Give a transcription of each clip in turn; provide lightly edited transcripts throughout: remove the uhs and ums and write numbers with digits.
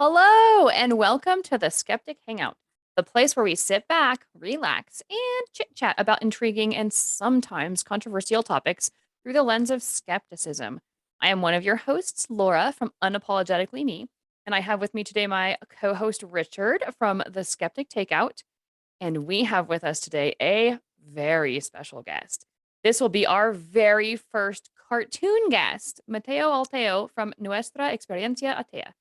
Hello, and welcome to the Skeptic Hangout, the place where we sit back, relax, and chit chat about intriguing and sometimes controversial topics through the lens of skepticism. I am one of your hosts, Laura from Unapologetically Me, and I have with me today my co host, Richard from the Skeptic Takeout. And we have with us today a very special guest. This will be our very first cartoon guest, Teo el Ateo from Nuestra Experiencia, Atea.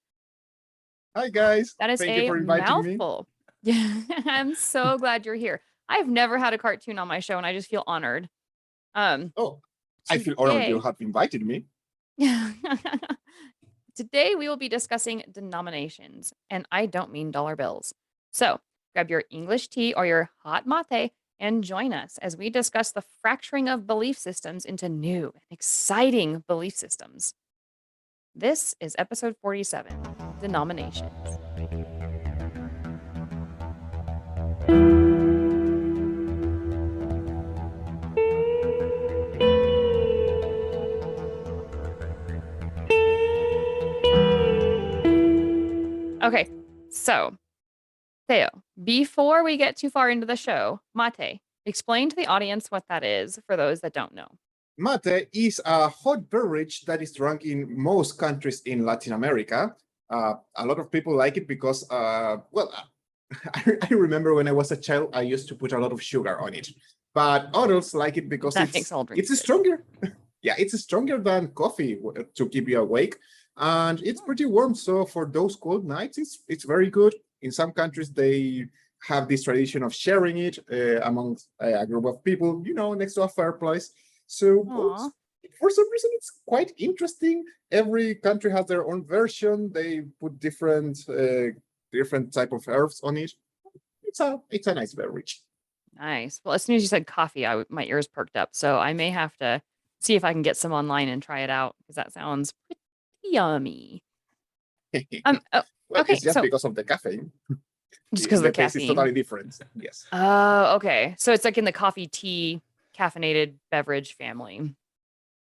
Hi guys, That is thank you a for inviting me. mouthful. Yeah, I'm so glad you're here. I've never had a cartoon on my show, and I just feel honored. Um, Oh, I feel honored you today, have invited me. today we will be discussing denominations, and I don't mean dollar bills. So grab your English tea or your hot mate and join us as we discuss the fracturing of belief systems into new and exciting belief systems. This is episode 47, Denominations. Okay, so Theo, before we get too far into the show, mate, explain to the audience what that is for those that don't know. Mate is a hot beverage that is drunk in most countries in Latin America. A lot of people like it because, I remember when I was a child, I used to put a lot of sugar on it. But others like it because That makes all drinks it's good. stronger. Yeah, it's stronger than coffee to keep you awake. And it's pretty warm. So for those cold nights, it's very good. In some countries, they have this tradition of sharing it among a group of people, next to a fireplace. So Aw. for some reason, it's quite interesting. Every country has their own version. They put different type of herbs on it. It's a nice beverage. Nice. Well, as soon as you said coffee, my ears perked up. So I may have to see if I can get some online and try it out because that sounds pretty yummy. Oh, Well, okay. it's just So because of the caffeine. just because of the The taste is caffeine. totally different. Yes. Oh, okay. So it's like in the coffee tea caffeinated beverage family.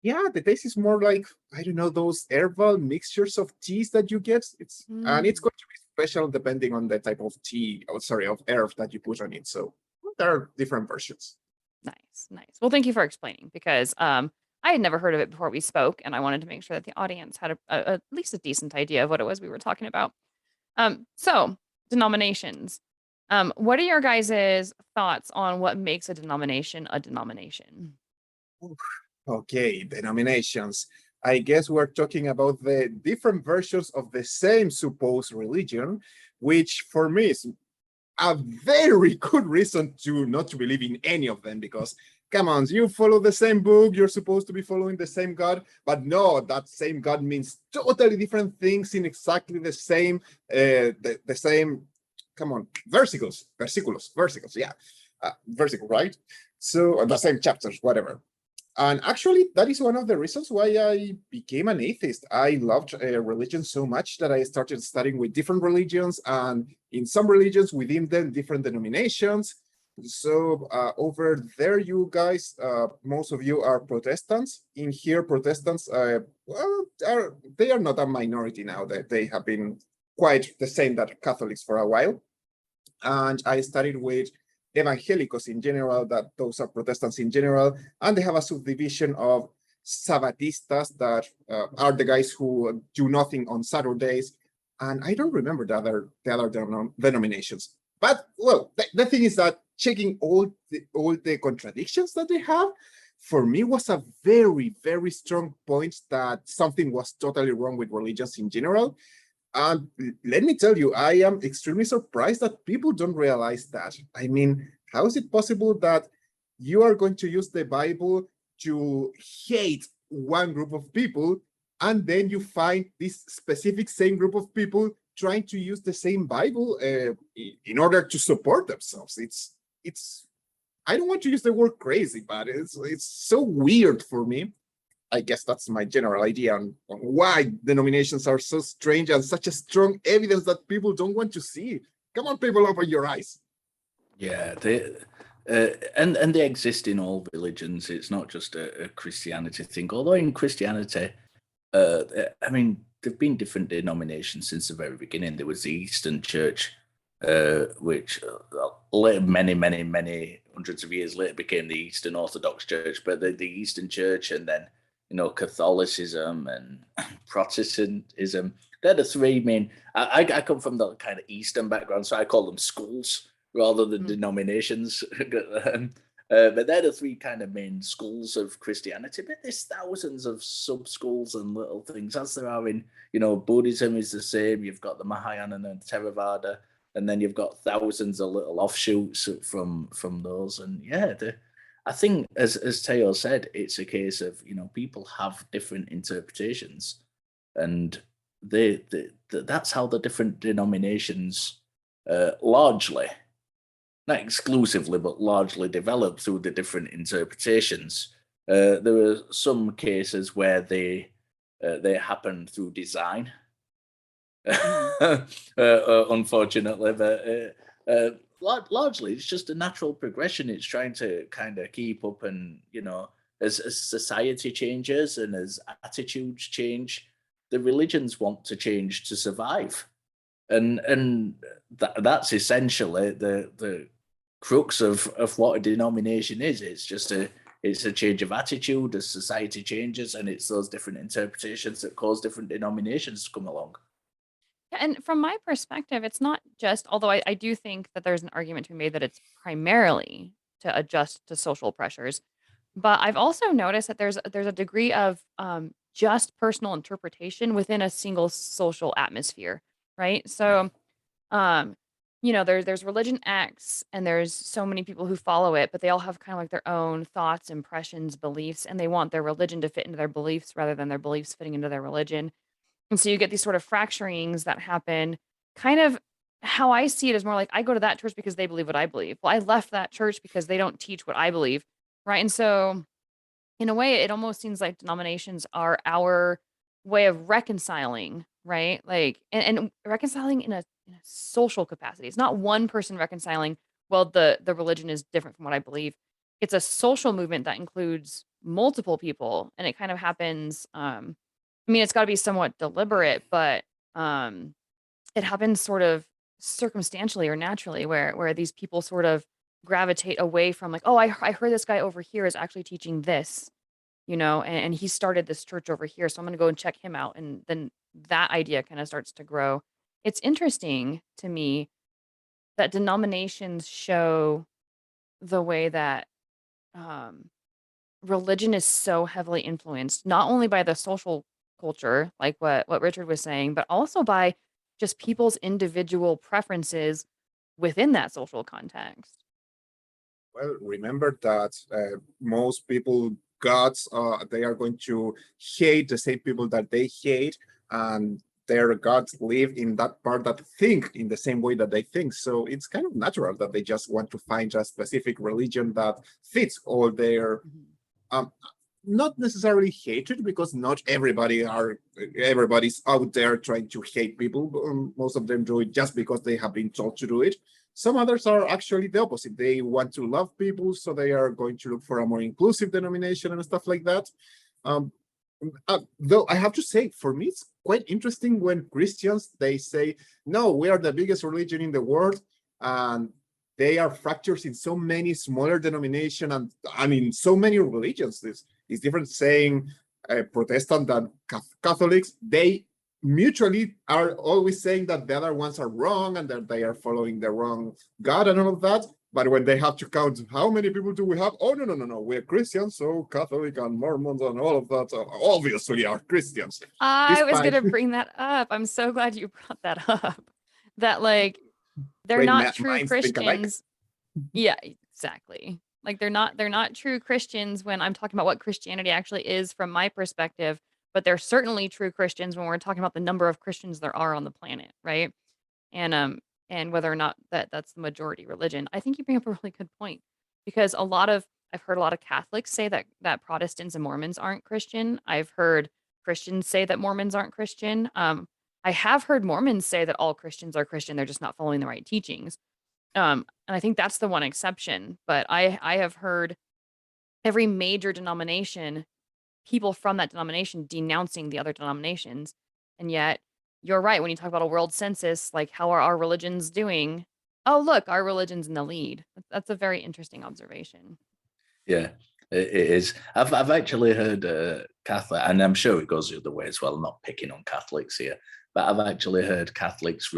Yeah, the taste is more like, I don't know, those herbal mixtures of teas that you get. And it's going to be special depending on the type of tea, of herb that you put on it. So there are different versions. Nice, nice. Well, thank you for explaining because I had never heard of it before we spoke, and I wanted to make sure that the audience had at least a decent idea of what it was we were talking about. So denominations. What are your guys' thoughts on what makes a denomination a denomination? Okay, denominations. I guess we're talking about the different versions of the same supposed religion, which for me is a very good reason to not to believe in any of them, because come on, you follow the same book, you're supposed to be following the same God, but no, that same God means totally different things in exactly the same the same, come on, versicles, yeah, versicle, right? So the same chapters, whatever. And actually, that is one of the reasons why I became an atheist. I loved religion so much that I started studying with different religions, and in some religions, within them, different denominations. So over there, you guys, most of you are Protestants. In here, Protestants, they are not a minority now. They have been quite the same that Catholics for a while. And I studied with evangelicals in general, that those are Protestants in general, and they have a subdivision of Sabbatistas that are the guys who do nothing on Saturdays. And I don't remember the other denominations. But well, the thing is that checking all the contradictions that they have, for me was a very, very strong point that something was totally wrong with religions in general. And let me tell you, I am extremely surprised that people don't realize that. I mean, how is it possible that you are going to use the Bible to hate one group of people, and then you find this specific same group of people trying to use the same Bible in order to support themselves? It's I don't want to use the word crazy, but it's so weird for me. I guess that's my general idea on why denominations are so strange and such a strong evidence that people don't want to see. Come on, people, open your eyes. Yeah, and they exist in all religions. It's not just a Christianity thing. Although in Christianity, I mean, there've been different denominations since the very beginning. There was the Eastern Church, which many hundreds of years later became the Eastern Orthodox Church. But the Eastern Church, and then Catholicism and Protestantism. They're the three main. I come from the kind of Eastern background, so I call them schools rather than denominations. But they're the three kind of main schools of Christianity. But there's thousands of sub schools and little things, as there are in, Buddhism is the same. You've got the Mahayana and Theravada, and then you've got thousands of little offshoots from those. And yeah, I think, as Teo said, it's a case of people have different interpretations, and that's how the different denominations largely, not exclusively, but largely develop through the different interpretations. There are some cases where they happen through design, unfortunately, but largely it's just a natural progression. It's trying to kind of keep up, and as society changes and as attitudes change, the religions want to change to survive. And that's essentially the crux of what a denomination is. It's just a change of attitude as society changes, and it's those different interpretations that cause different denominations to come along. And from my perspective, it's not just, although I do think that there's an argument to be made that it's primarily to adjust to social pressures, but I've also noticed that there's a degree of just personal interpretation within a single social atmosphere, right? So there's religion X, and there's so many people who follow it, but they all have kind of like their own thoughts, impressions, beliefs, and they want their religion to fit into their beliefs rather than their beliefs fitting into their religion. And so you get these sort of fracturings that happen. Kind of how I see it is more like, I go to that church because they believe what I believe. Well, I left that church because they don't teach what I believe, right? And so in a way, it almost seems like denominations are our way of reconciling, right? Like, and reconciling in a social capacity. It's not one person reconciling, well, the religion is different from what I believe. It's a social movement that includes multiple people, and it kind of happens. I mean, it's got to be somewhat deliberate, but it happens sort of circumstantially or naturally, where these people sort of gravitate away from, like, oh, I heard this guy over here is actually teaching this, and he started this church over here, so I'm going to go and check him out, and then that idea kind of starts to grow. It's interesting to me that denominations show the way that um, religion is so heavily influenced, not only by the social culture, like what Richard was saying, but also by just people's individual preferences within that social context. Well, remember that most people, gods, they are going to hate the same people that they hate, and their gods live in that part that think in the same way that they think. So it's kind of natural that they just want to find a specific religion that fits all their not necessarily hatred, because not everybody's out there trying to hate people. Most of them do it just because they have been told to do it. Some others are actually the opposite. They want to love people, so they are going to look for a more inclusive denomination and stuff like that. Though I have to say, for me, it's quite interesting when Christians, they say, no, we are the biggest religion in the world, and they are fractures in so many smaller denominations, and I mean, so many religions. It's different saying Protestant than Catholics. They mutually are always saying that the other ones are wrong and that they are following the wrong God and all of that. But when they have to count how many people do we have? Oh, no. We're Christians, so Catholic and Mormons and all of that obviously are Christians. I was going to bring that up. I'm so glad you brought that up. That, like, they're not true Christians. Yeah, exactly. Like, they're not true Christians when I'm talking about what Christianity actually is from my perspective, but they're certainly true Christians when we're talking about the number of Christians there are on the planet, right? And whether or not that's the majority religion. I think you bring up a really good point, because I've heard a lot of Catholics say that Protestants and Mormons aren't Christian. I've heard Christians say that Mormons aren't Christian. I have heard Mormons say that all Christians are Christian, they're just not following the right teachings. And I think that's the one exception, but I have heard every major denomination, people from that denomination denouncing the other denominations And yet, you're right. When you talk about a world census, like how are our religions doing? Oh, look, our religion's in the lead. That's a very interesting observation. Yeah, it is. I've actually heard Catholic, and I'm sure it goes the other way as well. I'm not picking on Catholics here, but I've actually heard Catholics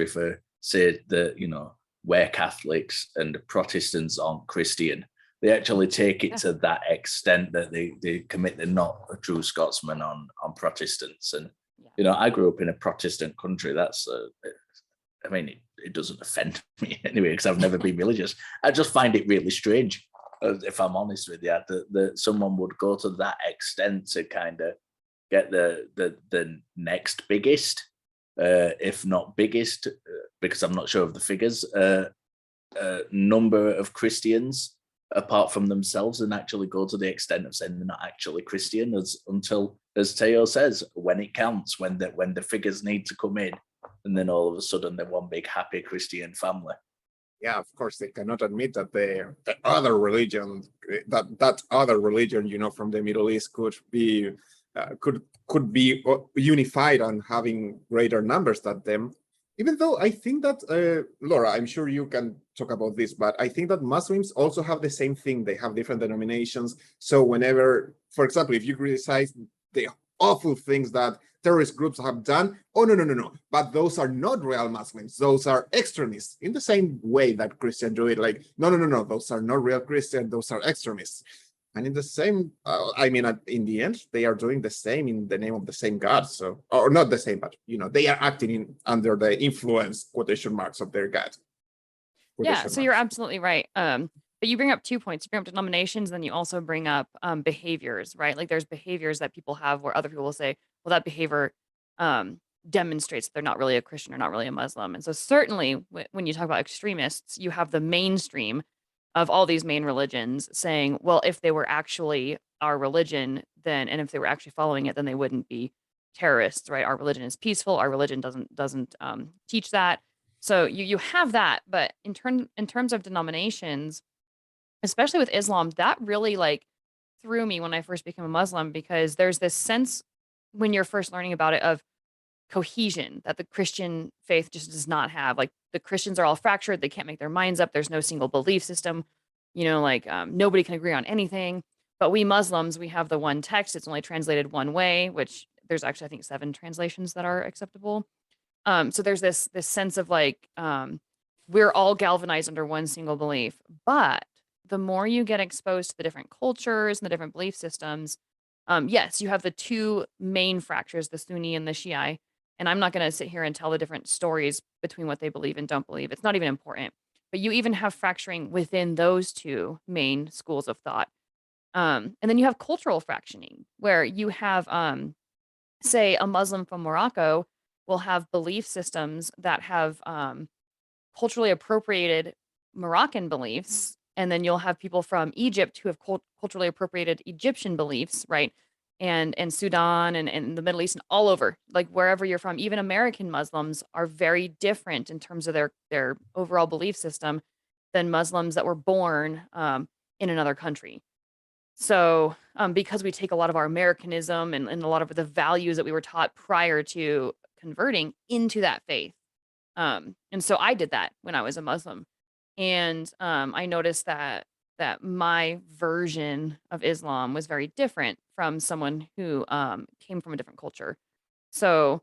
say that, you know, we're Catholics and Protestants aren't Christian. They actually take it to that extent that they commit they're not a true Scotsman on Protestants. And you know, I grew up in a Protestant country. That's I mean, it doesn't offend me anyway because I've never been religious. I just find it really strange, if I'm honest with you, that someone would go to that extent to kind of get the next biggest, if not biggest, because I'm not sure of the figures, number of Christians apart from themselves, and actually go to the extent of saying they're not actually Christian, until, as Teo says, when it counts, when the figures need to come in, and then all of a sudden they're one big happy Christian family. Yeah, of course, they cannot admit that the other religion, that other religion, you know, from the Middle East could be unified and having greater numbers than them. Even though I think that, Laura, I'm sure you can talk about this, but I think that Muslims also have the same thing. They have different denominations. So whenever, for example, if you criticize the awful things that terrorist groups have done, oh, no. But those are not real Muslims. Those are extremists. In the same way that Christians do it, like, no. Those are not real Christians. Those are extremists. And in the same, in the end, they are doing the same in the name of the same God. So, or not the same, but, you know, they are acting under the influence, quotation marks, of their God. Yeah, so you're absolutely right. But you bring up 2 points. You bring up denominations, then you also bring up behaviors, right? Like there's behaviors that people have where other people will say, well, that behavior demonstrates that they're not really a Christian or not really a Muslim. And so certainly when you talk about extremists, you have the mainstream of all these main religions saying, well, if they were actually our religion, then, and if they were actually following it, then they wouldn't be terrorists, right? Our religion is peaceful. Our religion doesn't teach that. So you have that, but in terms of denominations, especially with Islam, that really like threw me when I first became a Muslim, because there's this sense when you're first learning about it of cohesion that the Christian faith just does not have. Like the Christians are all fractured. They can't make their minds up. There's no single belief system. You know, like nobody can agree on anything. But we Muslims, we have the one text. It's only translated one way, which there's actually, I think, 7 translations that are acceptable. So there's this sense of like we're all galvanized under one single belief. But the more you get exposed to the different cultures and the different belief systems, yes, you have the 2 main fractures, the Sunni and the Shiite. And I'm not going to sit here and tell the different stories between what they believe and don't believe. It's not even important. But you even have fracturing within those 2 main schools of thought. And then you have cultural fractioning, where you have, say, a Muslim from Morocco will have belief systems that have culturally appropriated Moroccan beliefs. And then you'll have people from Egypt who have culturally appropriated Egyptian beliefs, right? And Sudan and the Middle East and all over, like wherever you're from. Even American Muslims are very different in terms of their overall belief system than Muslims that were born in another country. So because we take a lot of our Americanism and a lot of the values that we were taught prior to converting into that faith. And so I did that when I was a Muslim. And I noticed that my version of Islam was very different from someone who came from a different culture. So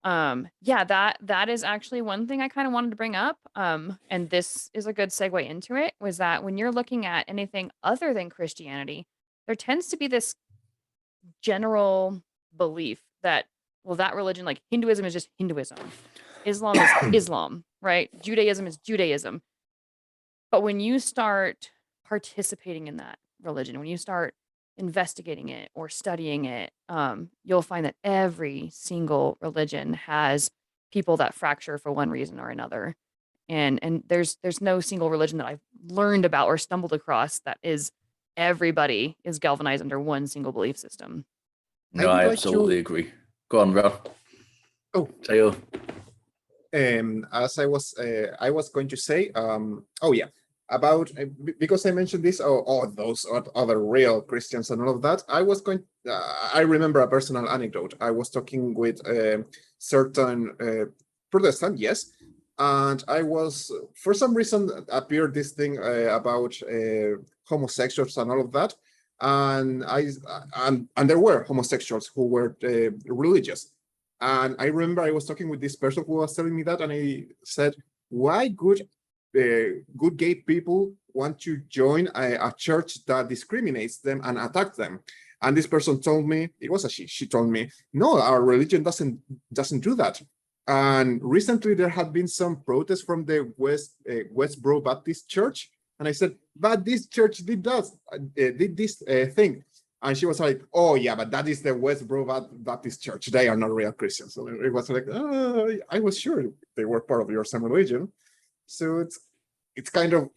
yeah, that is actually one thing I kind of wanted to bring up. And this is a good segue into it, was that when you're looking at anything other than Christianity, there tends to be this general belief that, well, that religion, like Hinduism is just Hinduism. Islam is Islam, right? Judaism is Judaism. But when you start participating in that religion, when you start investigating it or studying it, you'll find that every single religion has people that fracture for one reason or another. And there's no single religion that I've learned about or stumbled across that is everybody is galvanized under one single belief system. No, I absolutely agree. Go on, Rob. Oh, Teo. as I was going to say, oh yeah, about because I mentioned this, those other real Christians and all of that. I remember a personal anecdote. I was talking with certain Protestant, yes, and I was, for some reason, appeared this thing about homosexuals and all of that, and and there were homosexuals who were religious, and I remember I was talking with this person who was telling me that, and I said, why good gay people want to join a church that discriminates them and attacks them? And this person told me, it was a she told me, no, our religion doesn't do that. And recently there had been some protests from the Westboro Baptist Church, and I said, but this church did this thing. And she was like, oh yeah, but that is the Westboro Baptist Church. They are not real Christians. So it was like, I was sure they were part of your same religion. So it's kind of,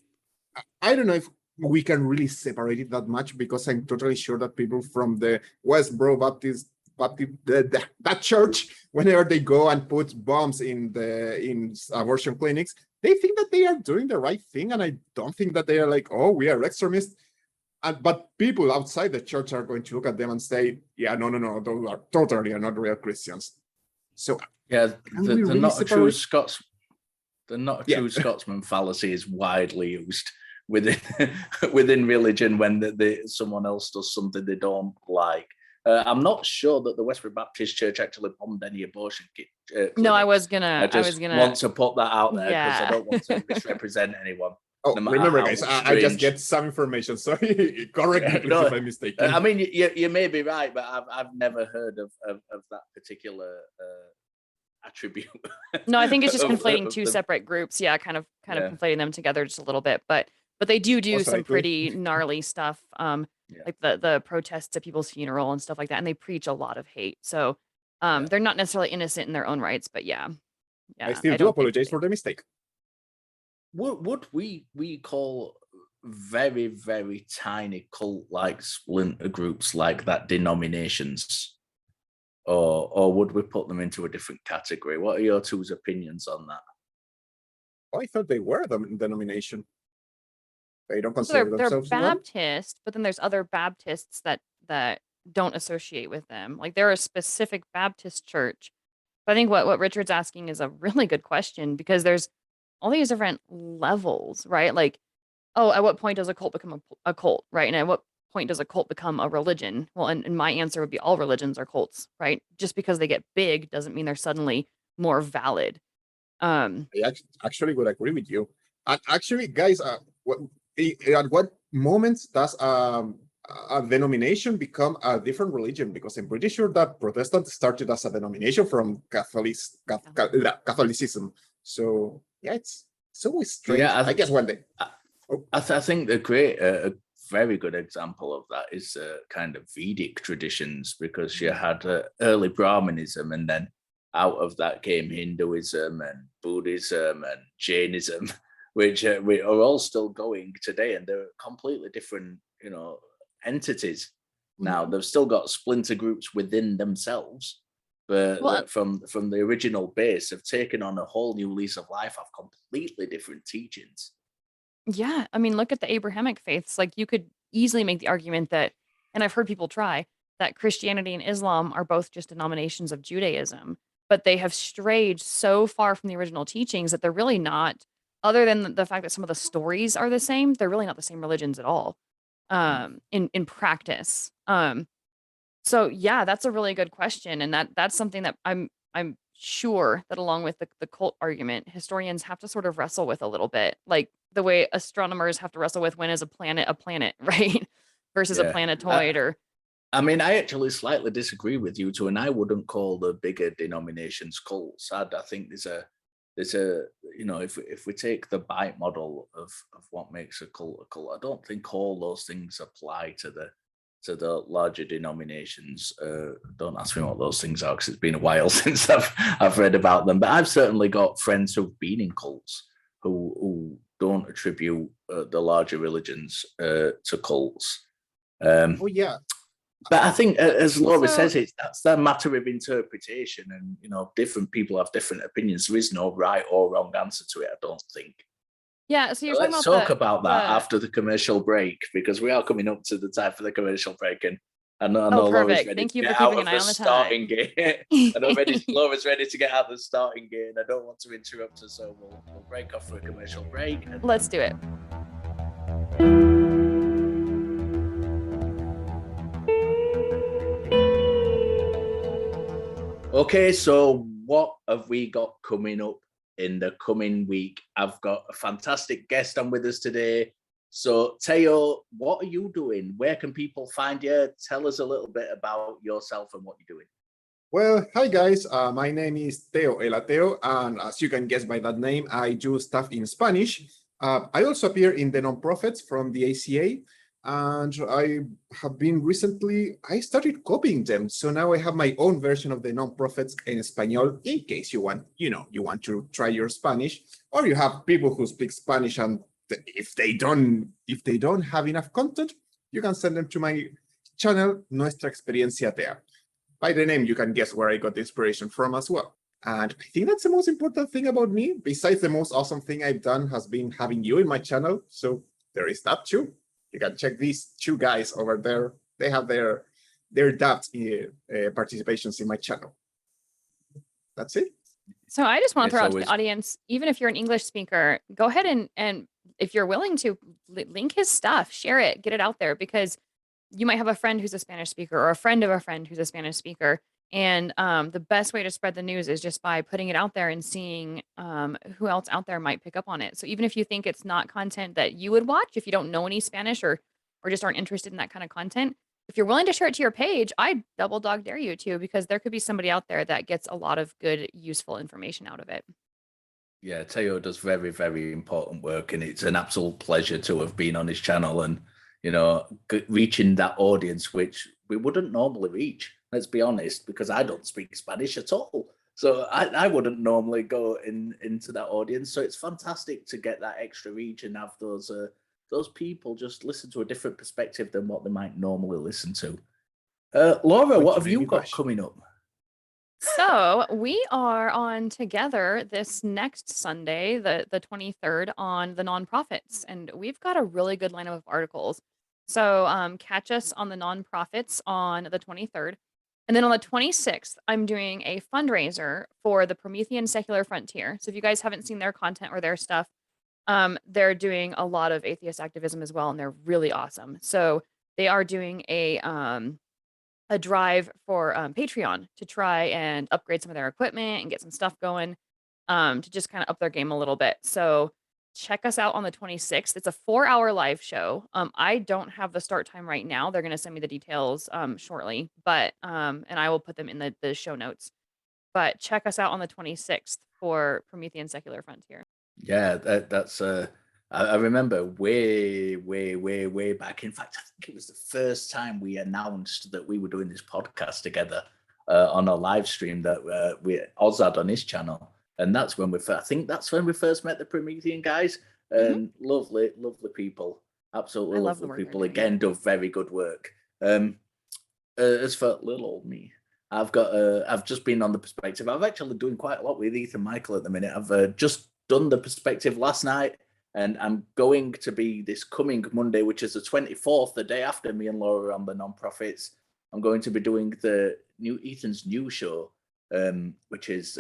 I don't know if we can really separate it that much, because I'm totally sure that people from the Westboro Baptist that church, whenever they go and put bombs in abortion clinics, they think that they are doing the right thing, and I don't think that they are like, oh, we are extremists. But people outside the church are going to look at them and say, yeah, no, those are totally not real Christians. So yeah, the not a true Scots. The not a true Scotsman fallacy is widely used within religion when someone else does something they don't like. I'm not sure that the Westboro Baptist Church actually bombed any abortion clinics. No, I was gonna want to put that out there because I don't want to misrepresent anyone. Oh, no, remember, guys, I just get some information. Sorry, correct me please if I'm mistaken. I mean, you may be right, but I've never heard of that particular attribute. No, I think it's just conflating two separate groups. Yeah, kind of conflating them together just a little bit, but they do some pretty gnarly stuff. Like the protests at people's funeral and stuff like that, and they preach a lot of hate. So they're not necessarily innocent in their own rights, but yeah. I still do apologize for the mistake. Would we call very, very tiny cult-like splinter groups like that denominations? Or would we put them into a different category? What are your two's opinions on that? I thought they were the denomination. They don't consider themselves they're Baptist, but then there's other Baptists that don't associate with them. Like they're a specific Baptist church. But I think what Richard's asking is a really good question, because there's all these different levels, right? Like, oh, at what point does a cult become a cult, right? And at what point does a cult become a religion? Well, and my answer would be all religions are cults, right? Just because they get big doesn't mean they're suddenly more valid. I actually would agree with you. Actually, guys, at what moments does a denomination become a different religion? Because I'm pretty sure that Protestant started as a denomination from Catholicism. So yeah, it's always strange. Yeah, I guess one day. I think a very good example of that is kind of Vedic traditions, because you had early Brahmanism, and then out of that came Hinduism and Buddhism and Jainism, which we are all still going today, and they're completely different, entities. Now they've still got splinter groups within themselves, but from the original base have taken on a whole new lease of life of completely different teachings. Yeah, I mean, look at the Abrahamic faiths. Like you could easily make the argument that, and I've heard people try, that Christianity and Islam are both just denominations of Judaism, but they have strayed so far from the original teachings that they're really not, other than the fact that some of the stories are the same, they're really not the same religions at all, in practice. So yeah, that's a really good question, and that's something that I'm sure that along with the cult argument, historians have to sort of wrestle with a little bit, like the way astronomers have to wrestle with when is a planet, right? Versus a planetoid. I mean, I actually slightly disagree with you too, and I wouldn't call the bigger denominations cults. I think there's a if we take the bite model of what makes a cult, I don't think all those things apply to the larger denominations. Don't ask me what those things are, because it's been a while since I've read about them. But I've certainly got friends who've been in cults who don't attribute the larger religions to cults. Oh yeah. But I think, as Laura says, that's a matter of interpretation, and different people have different opinions. There is no right or wrong answer to it, I don't think. Yeah, so you're talking Let's about talk about that the after the commercial break, because we are coming up to the time for the commercial break, and I know Oh, Laura's perfect. ready Thank to you for get out keeping an of eye the on the starting time. gate. I know Laura's ready to get out of the starting gate, and I don't want to interrupt her, so we'll break off for a commercial break. And Let's do it. Okay, so what have we got coming up in the coming week? I've got a fantastic guest on with us today. So, Teo, what are you doing? Where can people find you? Tell us a little bit about yourself and what you're doing. Well, hi guys, my name is Teo el Ateo, and as you can guess by that name, I do stuff in Spanish. I also appear in the nonprofits from the ACA, and I have been recently, I started copying them. So now I have my own version of the nonprofits in Espanol, in case you want, you want to try your Spanish, or you have people who speak Spanish, and if they don't have enough content, you can send them to my channel, Nuestra Experiencia Atea. By the name, you can guess where I got the inspiration from as well. And I think that's the most important thing about me. Besides, the most awesome thing I've done has been having you in my channel. So there is that too. You can check these two guys over there. They have their dubbed participations in my channel. That's it. So I just want to It's throw out to the always audience, even if you're an English speaker, go ahead and if you're willing to link his stuff, share it, get it out there, because you might have a friend who's a Spanish speaker or a friend of a friend who's a Spanish speaker. And the best way to spread the news is just by putting it out there and seeing who else out there might pick up on it. So even if you think it's not content that you would watch, if you don't know any Spanish or just aren't interested in that kind of content, if you're willing to share it to your page, I double dog dare you to, because there could be somebody out there that gets a lot of good, useful information out of it. Yeah, Teo does very, very important work, and it's an absolute pleasure to have been on his channel and, reaching that audience, which we wouldn't normally reach. Let's be honest, because I don't speak Spanish at all. So I wouldn't normally go into that audience. So it's fantastic to get that extra reach and have those people just listen to a different perspective than what they might normally listen to. Laura, Which what have made you me got blush. coming up? So we are on together this next Sunday, the 23rd, on the nonprofits, and we've got a really good lineup of articles. So catch us on the nonprofits on the 23rd. And then on the 26th, I'm doing a fundraiser for the Promethean Secular Frontier. So if you guys haven't seen their content or their stuff, they're doing a lot of atheist activism as well, and they're really awesome. So they are doing a drive for Patreon to try and upgrade some of their equipment and get some stuff going, to just kind of up their game a little bit. So check us out on the 26th. It's a 4-hour live show. I don't have the start time right now. They're going to send me the details shortly, but and I will put them in the show notes. But check us out on the 26th for Promethean Secular Frontier. Yeah, that's I remember way, way, way, way back. In fact, I think it was the first time we announced that we were doing this podcast together on a live stream that Oz had on his channel, and that's when I think that's when we first met the Promethean guys. Mhm. And lovely, lovely people, absolutely I love the lovely work they're people. doing. Again, do very good work. As for little old me, I've just been on the perspective. I've actually doing quite a lot with Ethan Michael at the minute. I've just done the perspective last night, and I'm going to be this coming Monday, which is the 24th, the day after me and Laura on the nonprofits. I'm going to be doing the Ethan's new show, which is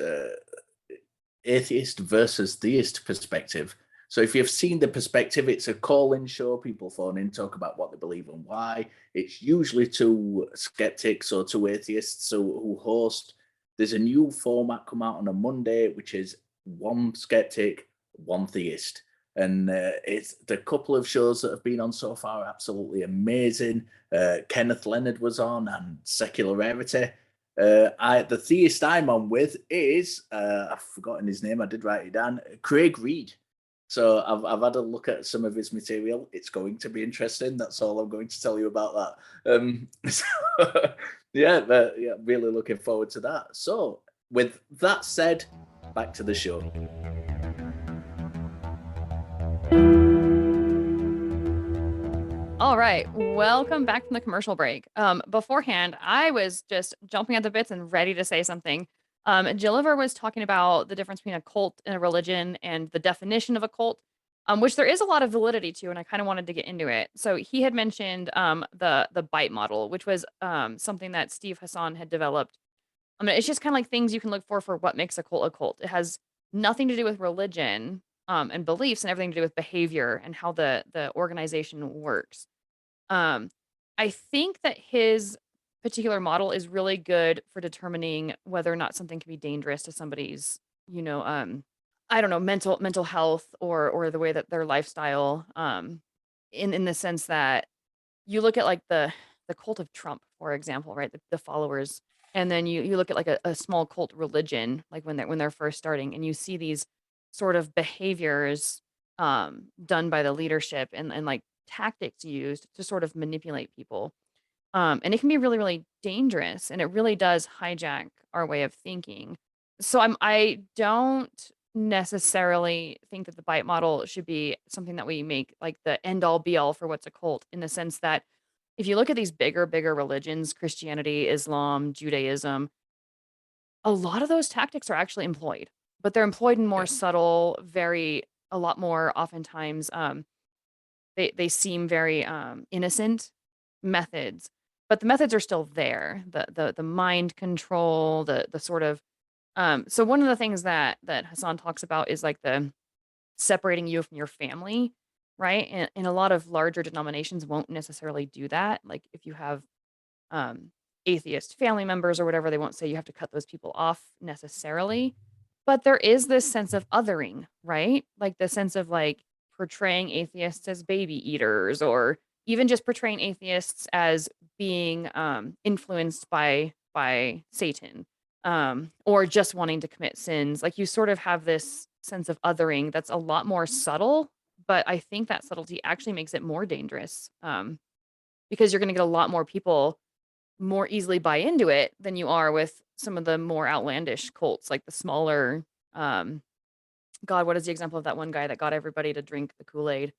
atheist versus theist perspective. So if you've seen the perspective, it's a call-in show. People phone in, talk about what they believe and why. It's usually two skeptics or two atheists who host. There's a new format come out on a Monday, which is one skeptic, one theist. And it's the couple of shows that have been on so far are absolutely amazing. Kenneth Leonard was on, and Secular Rarity. The theist I'm on with is I've forgotten his name. I did write it down. Craig Reed. So I've had a look at some of his material. It's going to be interesting. That's all I'm going to tell you about that. So, yeah, really looking forward to that. So with that said, back to the show. All right, welcome back from the commercial break. Beforehand, I was just jumping at the bits and ready to say something. Gilliver was talking about the difference between a cult and a religion and the definition of a cult. which there is a lot of validity to, and I kind of wanted to get into it. So he had mentioned the bite model, which was something that Steve Hassan had developed. I mean, it's just kind of like things you can look for what makes a cult a cult. It has nothing to do with religion and beliefs, and everything to do with behavior and how the organization works. Um, I think that his particular model is really good for determining whether or not something can be dangerous to somebody's, I don't know, mental health or the way that their lifestyle, in the sense that you look at like the cult of Trump, for example, right? The followers, and then you look at like a small cult religion, like when they're first starting, and you see these sort of behaviors done by the leadership and like tactics used to sort of manipulate people. And it can be really, really dangerous, and it really does hijack our way of thinking. So I don't necessarily think that the bite model should be something that we make like the end all be all for what's a cult, in the sense that if you look at these bigger religions, Christianity, Islam, Judaism, a lot of those tactics are actually employed, but they're employed in more Yeah. subtle, a lot more oftentimes, they seem very, innocent methods, but the methods are still there. The mind control, the sort of, so one of the things that Hassan talks about is like the separating you from your family, right? And a lot of larger denominations won't necessarily do that. Like if you have um, atheist family members or whatever, they won't say you have to cut those people off necessarily. But there is this sense of othering, right? Like the sense of like portraying atheists as baby eaters, or even just portraying atheists as being influenced by Satan, or just wanting to commit sins. Like you sort of have this sense of othering that's a lot more subtle, but I think that subtlety actually makes it more dangerous, because you're going to get a lot more people more easily buy into it than you are with some of the more outlandish cults, like the smaller, um, God, what is the example of that one guy that got everybody to drink the Kool-Aid?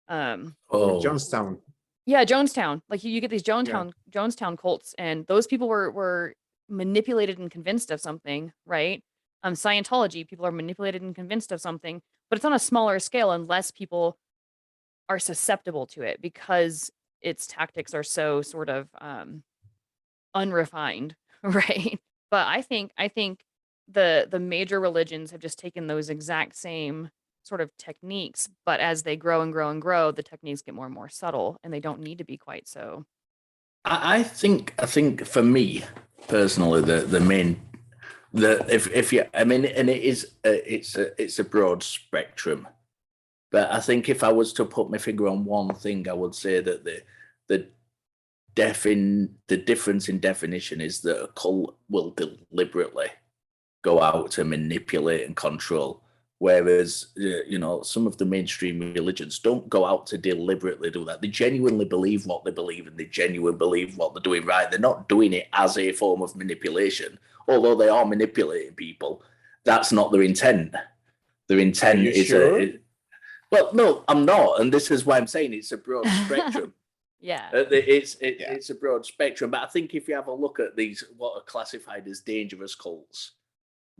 Um, Oh, Johnstown. yeah, Jonestown. Like you get these Yeah. Jonestown cults, and those people were manipulated and convinced of something, right? Scientology, people are manipulated and convinced of something, but it's on a smaller scale, and less people are susceptible to it because its tactics are so sort of unrefined, right? But I think the major religions have just taken those exact same sort of techniques, but as they grow and grow and grow, the techniques get more and more subtle, and they don't need to be quite so. I think for me personally, the main the if you I mean, and it is it's a broad spectrum, but I think if I was to put my finger on one thing, I would say that the the difference in definition is that a cult will deliberately go out to manipulate and control. Whereas, some of the mainstream religions don't go out to deliberately do that. They genuinely believe what they believe, and they genuinely believe what they're doing right. They're not doing it as a form of manipulation, although they are manipulating people. That's not their intent. Their Are intent you is sure? well, no, I'm not, and this is why I'm saying it's a broad spectrum. Yeah. Yeah. It's a broad spectrum, but I think if you have a look at these, what are classified as dangerous cults,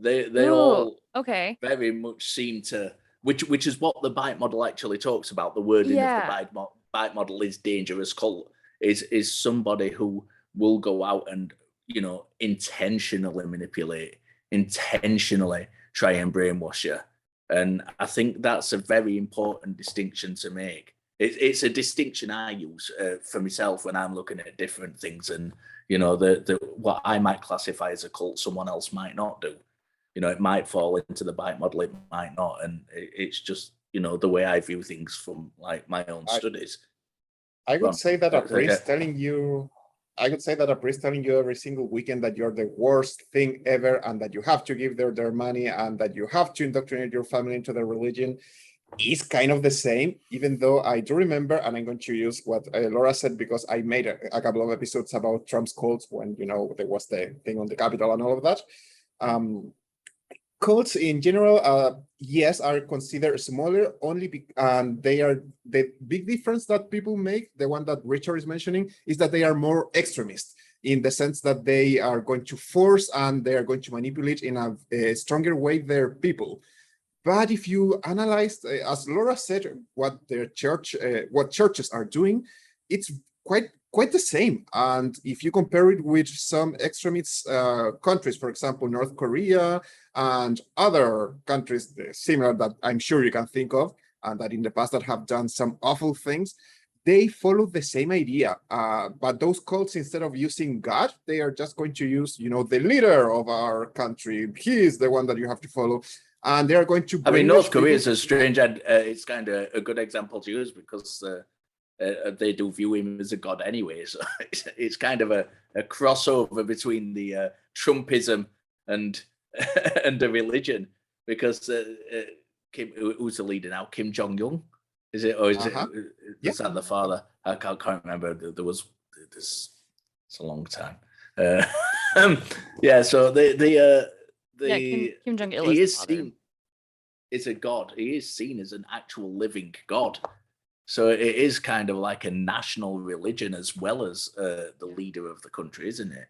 they Ooh, all okay. very much seem to, which is what the bite model actually talks about. The wording of the Yeah. bite model is dangerous cult, is somebody who will go out and intentionally manipulate, intentionally try and brainwash you. And I think that's a very important distinction to make. It's a distinction I use for myself when I'm looking at different things, and the what I might classify as a cult, someone else might not do. It might fall into the bite model, it might not, and it's just the way I view things from like my own I, studies. I Go would on. say that a Okay. priest telling you, I would say that a priest telling you every single weekend that you're the worst thing ever, and that you have to give their money, and that you have to indoctrinate your family into their religion, is kind of the same, even though I do remember, and I'm going to use what Laura said, because I made a couple of episodes about Trump's cults when, there was the thing on the Capitol and all of that. Cults in general, yes, are considered smaller, and they are the big difference that people make, the one that Richard is mentioning, is that they are more extremist, in the sense that they are going to force and they are going to manipulate in a stronger way their people. But if you analyze, as Laura said, what churches are doing, it's quite the same. And if you compare it with some extremist countries, for example, North Korea and other countries similar that I'm sure you can think of, and that in the past that have done some awful things, they follow the same idea. But those cults, instead of using God, they are just going to use, the leader of our country. He is the one that you have to follow. And they are going to. I mean, North Korea is a strange, it's kind of a good example to use because they do view him as a god anyway. So it's kind of a crossover between the Trumpism and and the religion, because who's the leader now? Kim Jong-un, is it, or is is that the father? I can't remember. It's a long time. Yeah, so Kim Jong-il he is is seen as a god. He is seen as an actual living god. So it is kind of like a national religion as well as the leader of the country, isn't it?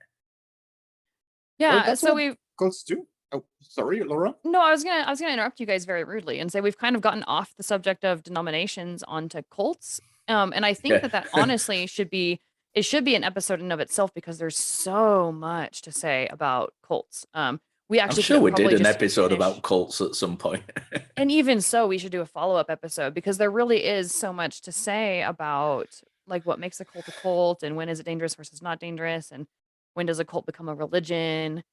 Yeah. Well, so we've cults do. Oh, sorry, Laura. No, I was gonna interrupt you guys very rudely and say we've kind of gotten off the subject of denominations onto cults. And I think that honestly should be an episode in of itself because there's so much to say about cults. We actually I'm sure we did an just episode about cults at some point. and even so, we should do a follow-up episode because there really is so much to say about like what makes a cult and when is it dangerous versus not dangerous, and when does a cult become a religion.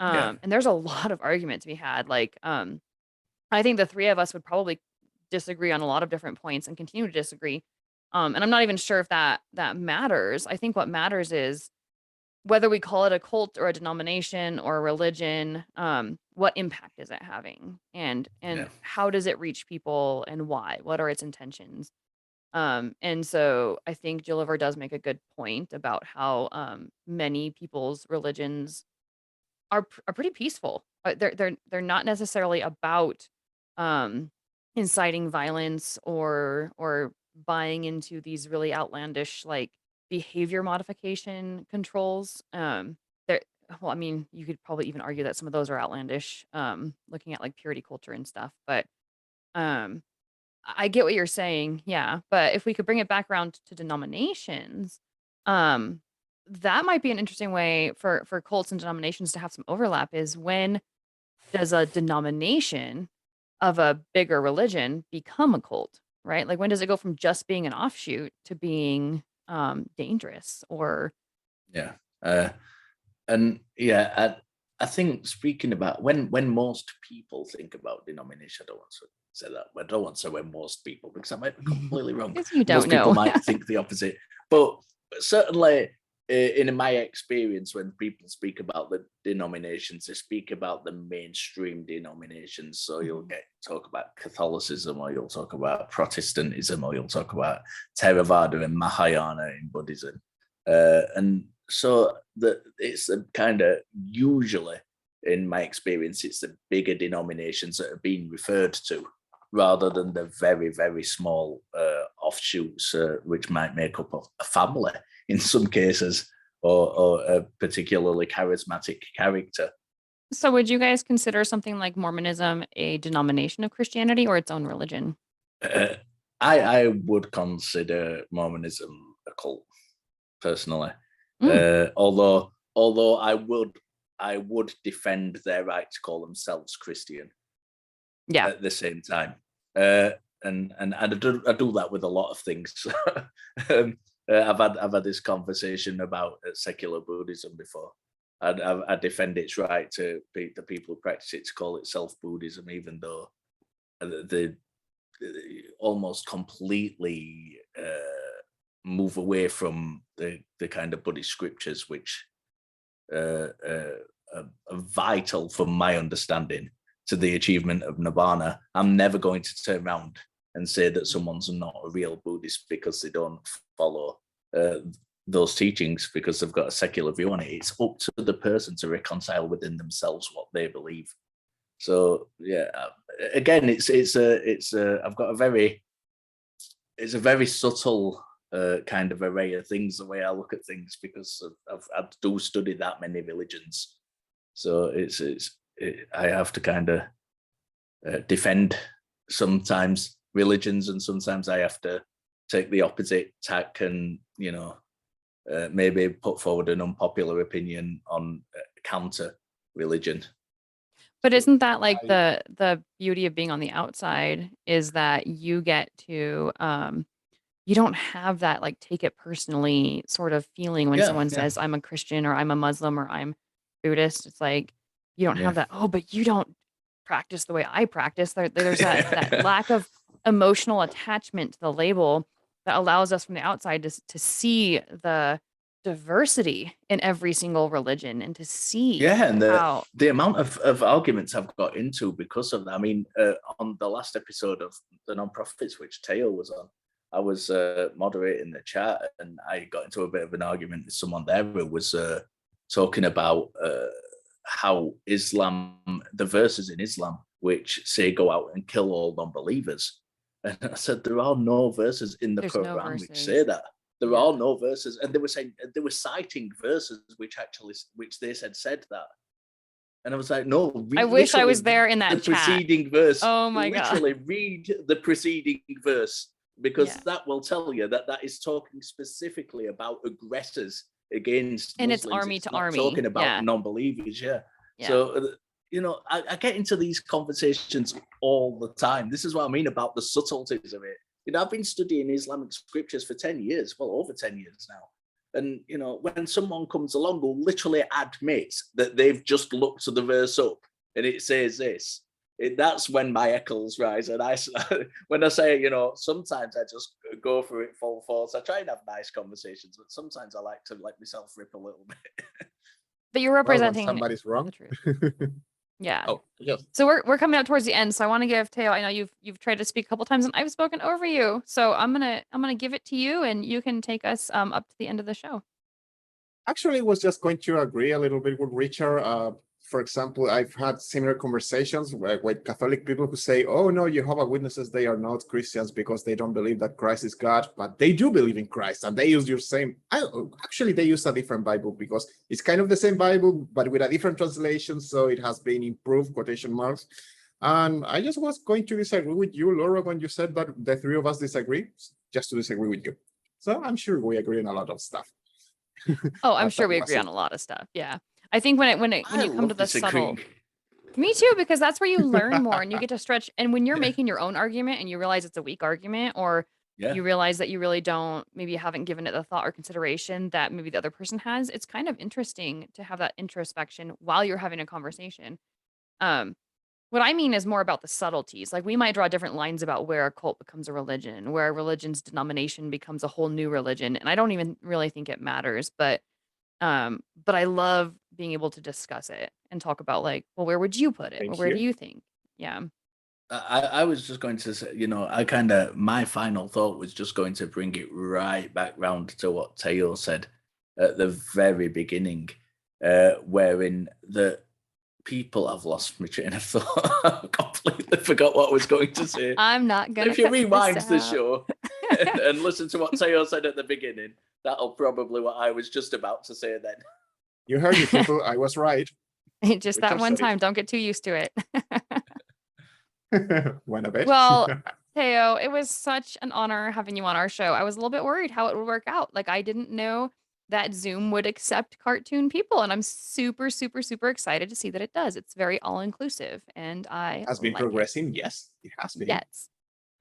Yeah. And there's a lot of argument to be had. Like, I think the three of us would probably disagree on a lot of different points and continue to disagree. And I'm not even sure if that matters. I think what matters is whether we call it a cult or a denomination or a religion, what impact is it having? And how does it reach people and why? What are its intentions? And so I think Gilliver does make a good point about how many people's religions are pretty peaceful. They're not necessarily about inciting violence or buying into these really outlandish like behavior modification controls. There Well, I mean, you could probably even argue that some of those are outlandish, looking at like purity culture and stuff. But um I get what you're saying, yeah. But if we could bring it back around to denominations, um, that might be an interesting way for cults and denominations to have some overlap. Is when does a denomination of a bigger religion become a cult, right? Like when does it go from just being an offshoot to being dangerous or Yeah. And yeah, I think speaking about when most people think about denomination, I don't want to say that. I don't want to say when most people, because I might be completely wrong. Because you don't Most people know. might think the opposite. But certainly in my experience, when people speak about the denominations, they speak about the mainstream denominations. So you'll talk about Catholicism, or you'll talk about Protestantism, or you'll talk about Theravada and Mahayana in Buddhism. And so it's a kind of, usually in my experience, it's the bigger denominations that are being referred to rather than the very, very small offshoots, which might make up a family in some cases, or a particularly charismatic character. So would you guys consider something like Mormonism a denomination of Christianity or its own religion? I would consider Mormonism a cult, personally. Although I would defend their right to call themselves Christian. Yeah. At the same time, and I do that with a lot of things. I've had this conversation about secular Buddhism before. I defend its right to the people who practice it to call itself Buddhism, even though they almost completely move away from the kind of Buddhist scriptures, which are vital, from my understanding, to the achievement of Nirvana. I'm never going to turn around and say that someone's not a real Buddhist because they don't follow those teachings, because they've got a secular view on it. It's up to the person to reconcile within themselves what they believe. So yeah, again, it's I've got it's a very subtle kind of array of things, the way I look at things, because I do study that many religions. So I have to kind of defend sometimes religions, and sometimes I have to take the opposite tack and, maybe put forward an unpopular opinion on counter religion. But isn't that like I- the beauty of being on the outside is that you get to you don't have that like take it personally sort of feeling when Yeah, someone yeah, says I'm a Christian or I'm a Muslim or I'm Buddhist. It's like you don't yeah. have that, oh, but you don't practice the way I practice. There's that lack of emotional attachment to the label that allows us from the outside to see the diversity in every single religion and to see Yeah, and how the amount of arguments I've got into because of that. I mean, on the last episode of the non-profits, which Teo was on, I was moderating the chat, and I got into a bit of an argument with someone there who was talking about how Islam, the verses in Islam, which say go out and kill all non-believers. And I said, there are no verses in the there's no Quran which verses. say that. There Yeah. are no verses, and they were saying they were citing verses which they said that, and I was like, no, I wish I literally was there in that the chat. preceding verse. Oh my God. Literally read the preceding verse, because Yeah. that will tell you that is talking specifically about aggressors against And it's Muslims. army to not army. talking about Yeah. non-believers. Yeah. Yeah. So I get into these conversations all the time. This is what I mean about the subtleties of it. I've been studying Islamic scriptures for 10 years, well, over 10 years now. And, when someone comes along who literally admits that they've just looked the verse up and it says this, that's when my echoes rise. And when I say, sometimes I just go for it full force. I try and have nice conversations, but sometimes I like to let myself rip a little bit. But you're Well, when representing somebody's wrong. the truth. Yeah. Oh, yes. So we're coming up towards the end. So I want to give Teo, I know you've tried to speak a couple times and I've spoken over you. So I'm gonna give it to you and you can take us up to the end of the show. Actually, I was just going to agree a little bit with Richard. For example, I've had similar conversations with Catholic people who say, oh, no, Jehovah's Witnesses, they are not Christians because they don't believe that Christ is God, but they do believe in Christ, and they use your same. Actually, they use a different Bible because it's kind of the same Bible, but with a different translation, so it has been improved, quotation marks. And I just was going to disagree with you, Laura, when you said that the three of us disagree, just to disagree with you. So I'm sure we agree on a lot of stuff. Oh, I'm But sure that we was agree it. on a lot of stuff. Yeah. I think when you come to the subtle, disagreeing. me too, because that's where you learn more and you get to stretch. And when you're making your own argument and you realize it's a weak argument, or Yeah. you realize that you really don't, maybe you haven't given it the thought or consideration that maybe the other person has, it's kind of interesting to have that introspection while you're having a conversation. What I mean is more about the subtleties. Like we might draw different lines about where a cult becomes a religion, where a religion's denomination becomes a whole new religion. And I don't even really think it matters, but I love being able to discuss it and talk about like, well, where would you put it? Thank Or where do you. you think? Yeah. I was just going to say, my final thought was just going to bring it right back round to what Teo said at the very beginning, wherein the people have lost my train of thought. I completely forgot what I was going to say. I'm not gonna. If you cut rewind this the out. show and listen to what Teo said at the beginning, that'll probably what I was just about to say then. You heard me, people. I was right. Just that Richard one said it. time. Don't get too used to it. One of it. Well, Teo, it was such an honor having you on our show. I was a little bit worried how it would work out. Like I didn't know that Zoom would accept cartoon people, and I'm super, super, super excited to see that it does. It's very all-inclusive, and I Has been like it. progressing. Yes, it has been. Yes.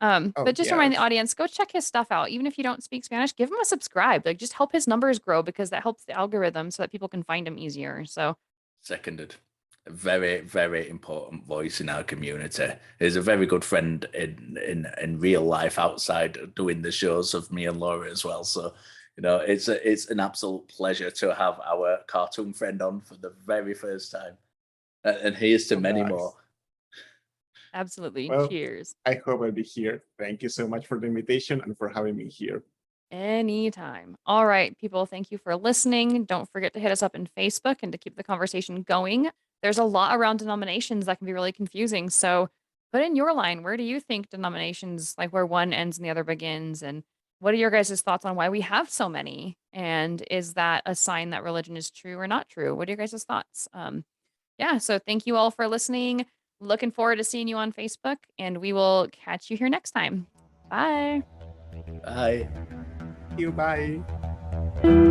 Oh, But just to remind the yes. audience, go check his stuff out. Even if you don't speak Spanish, give him a subscribe. Like just help his numbers grow because that helps the algorithm so that people can find him easier. So Seconded. A very, very important voice in our community. He's a very good friend in real life outside doing the shows of me and Laura as well. So, it's an absolute pleasure to have our cartoon friend on for the very first time. And here's to many Nice. more. absolutely. Well, Cheers. I hope I'll be here. Thank you so much for the invitation and for having me here. Anytime. All right, people, thank you for listening. Don't forget to hit us up in Facebook and to keep the conversation going. There's a lot around denominations that can be really confusing. So put in your line. Where do you think denominations, like where one ends and the other begins? And what are your guys' thoughts on why we have so many? And is that a sign that religion is true or not true? What are your guys' thoughts? Yeah, so thank you all for listening. Looking forward to seeing you on Facebook, and we will catch you here next time. Bye. Bye. You bye.